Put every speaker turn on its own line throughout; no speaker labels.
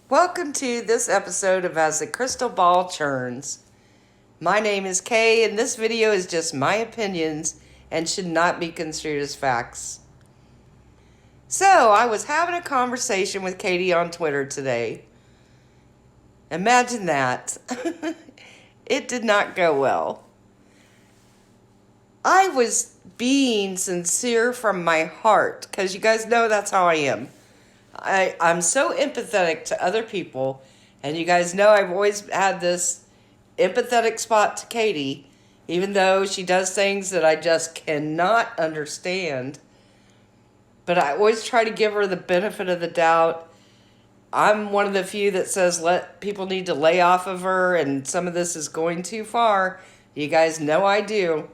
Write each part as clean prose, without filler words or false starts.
Welcome to this episode of As the Crystal Ball Churns. My name is Kay, and this video is just my opinions and should not be construed as facts. So, I was having a conversation with Katie on Twitter today. Imagine that. It did not go well. I was being sincere from my heart, because you guys know that's how I am. I'm so empathetic to other people, and you guys know I've always had this empathetic spot to Katie, even though she does things that I just cannot understand. But I always try to give her the benefit of the doubt. I'm one of the few that says people need to lay off of her, and some of this is going too far. You guys know I do.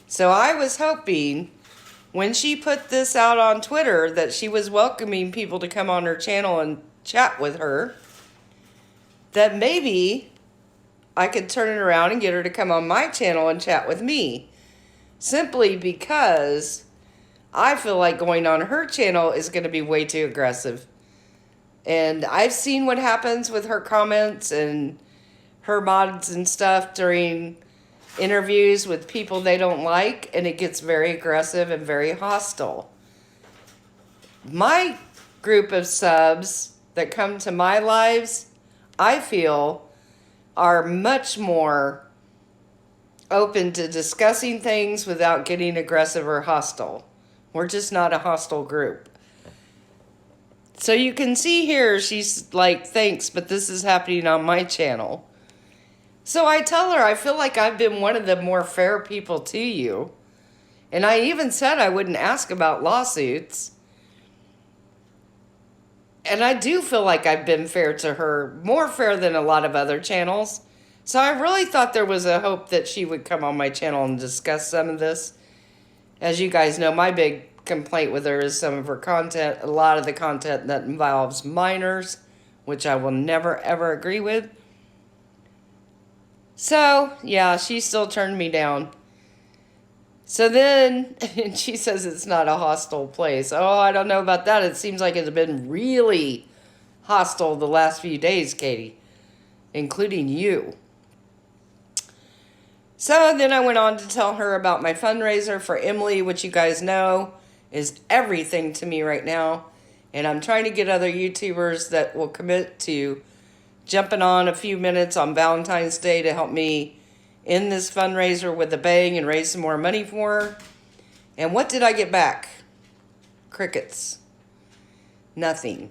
So I was hoping when she put this out on Twitter that she was welcoming people to come on her channel and chat with her, that maybe I could turn it around and get her to come on my channel and chat with me. Simply because I feel like going on her channel is going to be way too aggressive. And I've seen what happens with her comments and her mods and stuff during interviews with people they don't like, and it gets very aggressive and very hostile. My group of subs that come to my lives, I feel, are much more open to discussing things without getting aggressive or hostile. We're just not a hostile group. So you can see here, she's like, thanks, but this is happening on my channel. So I tell her, I feel like I've been one of the more fair people to you. And I even said I wouldn't ask about lawsuits. And I do feel like I've been fair to her, more fair than a lot of other channels. So I really thought there was a hope that she would come on my channel and discuss some of this. As you guys know, my big complaint with her is some of her content, a lot of the content that involves minors, which I will never ever agree with. So, yeah, she still turned me down. So then, and she says it's not a hostile place. Oh, I don't know about that. It seems like it's been really hostile the last few days, Katie, including you. So then I went on to tell her about my fundraiser for Emily, which you guys know is everything to me right now. And I'm trying to get other YouTubers that will commit to jumping on a few minutes on Valentine's Day to help me end this fundraiser with a bang and raise some more money for her. And what did I get back? Crickets. Nothing.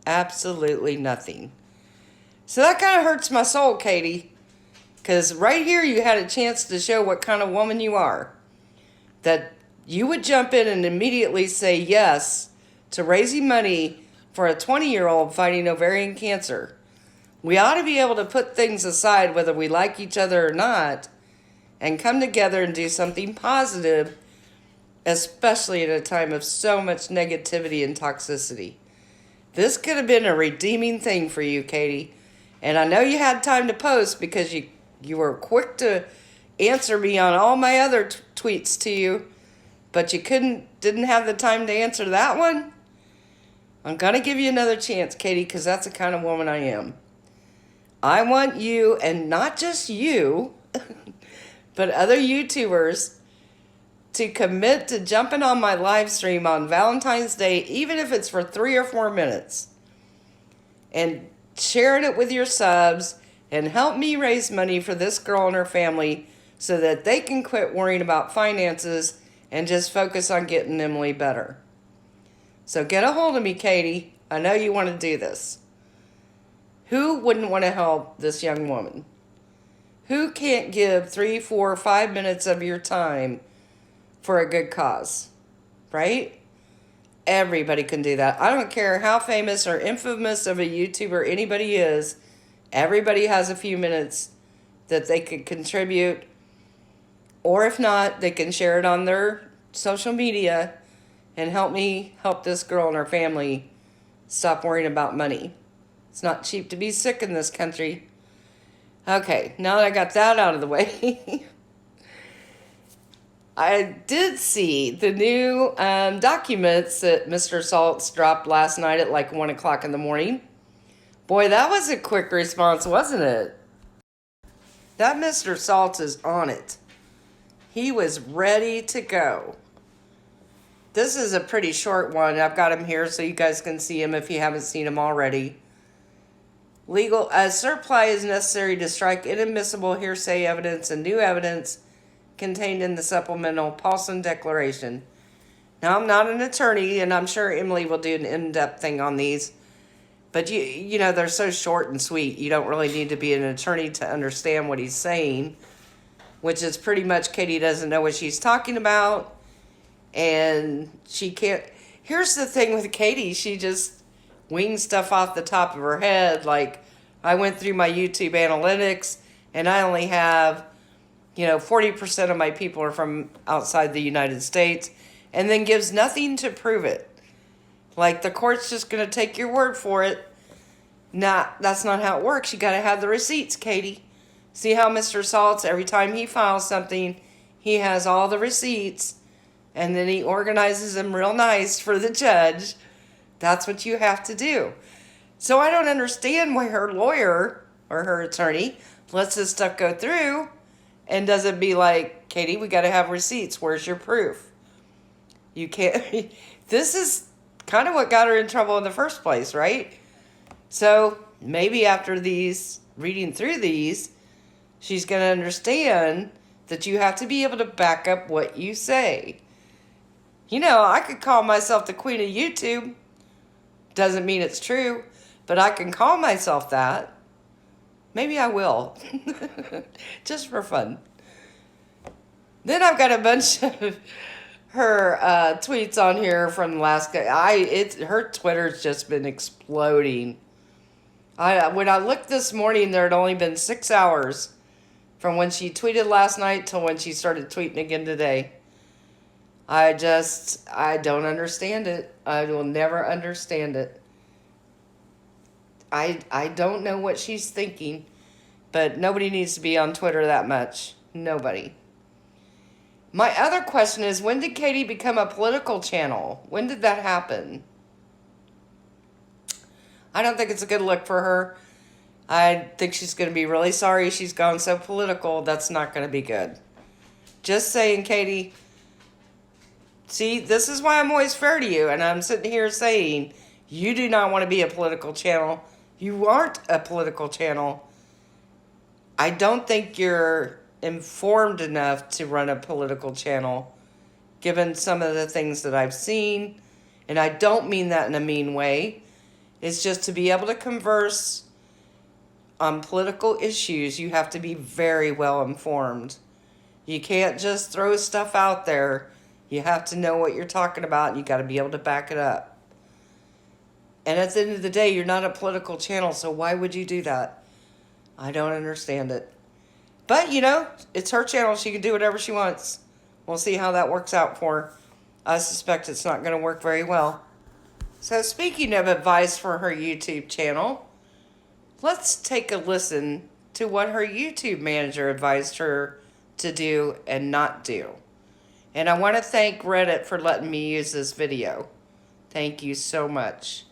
Absolutely nothing. So that kind of hurts my soul, Katie. Because right here you had a chance to show what kind of woman you are. That you would jump in and immediately say yes to raising money for a 20-year-old fighting ovarian cancer. We ought to be able to put things aside, whether we like each other or not, and come together and do something positive, especially at a time of so much negativity and toxicity. This could have been a redeeming thing for you, Katie. And I know you had time to post because you were quick to answer me on all my other tweets to you, but you didn't have the time to answer that one. I'm going to give you another chance, Katie, because that's the kind of woman I am. I want you, and not just you, but other YouTubers, to commit to jumping on my live stream on Valentine's Day, even if it's for 3 or 4 minutes, and sharing it with your subs, and help me raise money for this girl and her family so that they can quit worrying about finances and just focus on getting Emily better. So get a hold of me, Katie. I know you want to do this. Who wouldn't want to help this young woman? Who can't give 3, 4, 5 minutes of your time for a good cause? Right? Everybody can do that. I don't care how famous or infamous of a YouTuber anybody is. Everybody has a few minutes that they could contribute. Or if not, they can share it on their social media and help me help this girl and her family stop worrying about money. It's not cheap to be sick in this country. Okay, now that I got that out of the way, I did see the new documents that Mr. Saltz dropped last night at like 1 o'clock in the morning. Boy, that was a quick response, wasn't it? That Mr. Salt is on it. He was ready to go. This is a pretty short one. I've got him here so you guys can see him if you haven't seen him already. Legal surply is necessary to strike inadmissible hearsay evidence and new evidence contained in the supplemental Paulson Declaration. Now, I'm not an attorney, and I'm sure Emily will do an in-depth thing on these. But, you know, they're so short and sweet. You don't really need to be an attorney to understand what he's saying, which is pretty much Katie doesn't know what she's talking about, and she can't. Here's the thing with Katie. She just wings stuff off the top of her head. Like, I went through my YouTube analytics, and I only have, 40% of my people are from outside the United States, and then gives nothing to prove it. Like, the court's just going to take your word for it. Nah, that's not how it works. You got to have the receipts, Katie. See how Mr. Saltz, every time he files something, he has all the receipts, and then he organizes them real nice for the judge. That's what you have to do. So I don't understand why her lawyer or her attorney lets this stuff go through and doesn't be like, Katie, we got to have receipts. Where's your proof? You can't. This is kind of what got her in trouble in the first place, right? So maybe after reading through these, she's going to understand that you have to be able to back up what you say. I could call myself the queen of YouTube. Doesn't mean it's true, but I can call myself that. Maybe I will. Just for fun. Then I've got a bunch of her tweets on here from last her Twitter's just been exploding. When I looked this morning, there had only been 6 hours from when she tweeted last night till when she started tweeting again today. I don't understand it. I will never understand it. I don't know what she's thinking, but nobody needs to be on Twitter that much. Nobody. My other question is, when did Katie become a political channel? When did that happen? I don't think it's a good look for her. I think she's going to be really sorry she's gone so political. That's not going to be good. Just saying, Katie. See, this is why I'm always fair to you. And I'm sitting here saying, you do not want to be a political channel. You aren't a political channel. I don't think you're informed enough to run a political channel, given some of the things that I've seen. And I don't mean that in a mean way. It's just to be able to converse on political issues, you have to be very well informed. You can't just throw stuff out there. You have to know what you're talking about, and you got to be able to back it up. And at the end of the day, you're not a political channel, so why would you do that? I don't understand it. But, it's her channel. She can do whatever she wants. We'll see how that works out for her. I suspect it's not going to work very well. So speaking of advice for her YouTube channel, let's take a listen to what her YouTube manager advised her to do and not do. And I want to thank Reddit for letting me use this video. Thank you so much.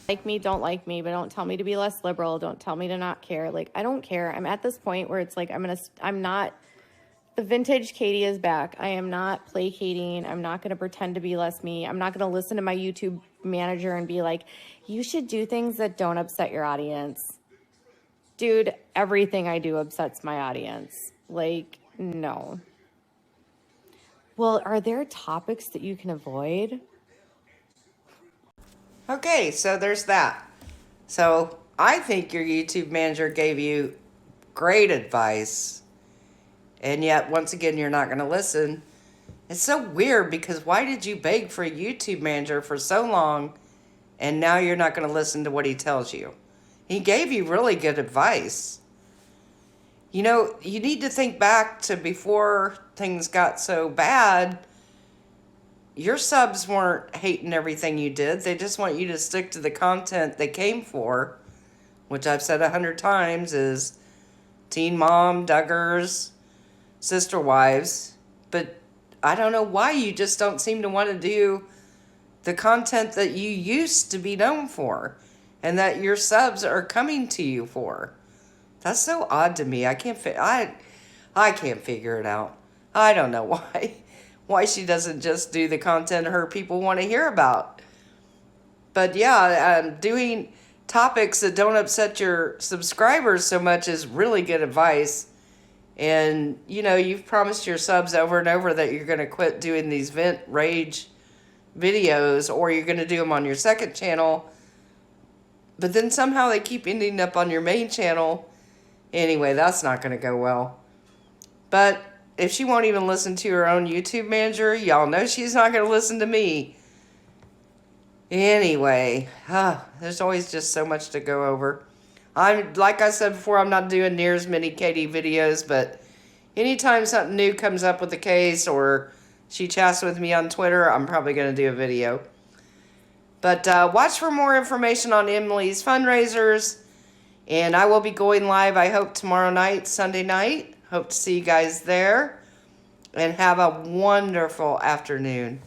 Like me, don't like me, but don't tell me to be less liberal. Don't tell me to not care. Like, I don't care. I'm at this point where it's like, I'm not, the vintage Katie is back. I am not placating. I'm not going to pretend to be less me. I'm not going to listen to my YouTube manager and be like, you should do things that don't upset your audience. Dude, everything I do upsets my audience. Like, no. Well, are there topics that you can avoid?
Okay, so there's that. So I think your YouTube manager gave you great advice, and yet once again you're not going to listen. It's so weird, because why did you beg for a YouTube manager for so long and now you're not going to listen to what he tells you? He gave you really good advice. You need to think back to before things got so bad. Your subs weren't hating everything you did. They just want you to stick to the content they came for, which I've said 100 times is Teen Mom, Duggars, Sister Wives. But I don't know why you just don't seem to want to do the content that you used to be known for. and that your subs are coming to you for. That's so odd to me. I can't figure it out. I don't know why she doesn't just do the content her people want to hear about. But yeah, doing topics that don't upset your subscribers so much is really good advice. And, you know, you've promised your subs over and over that you're going to quit doing these vent rage videos, or you're going to do them on your second channel. But then somehow they keep ending up on your main channel. Anyway, that's not going to go well. But if she won't even listen to her own YouTube manager, y'all know she's not going to listen to me. Anyway, there's always just so much to go over. Like I said before, I'm not doing near as many Katie videos, but anytime something new comes up with the case or she chats with me on Twitter, I'm probably going to do a video. But watch for more information on Emily's fundraisers. And I will be going live, I hope, tomorrow night, Sunday night. Hope to see you guys there. And have a wonderful afternoon.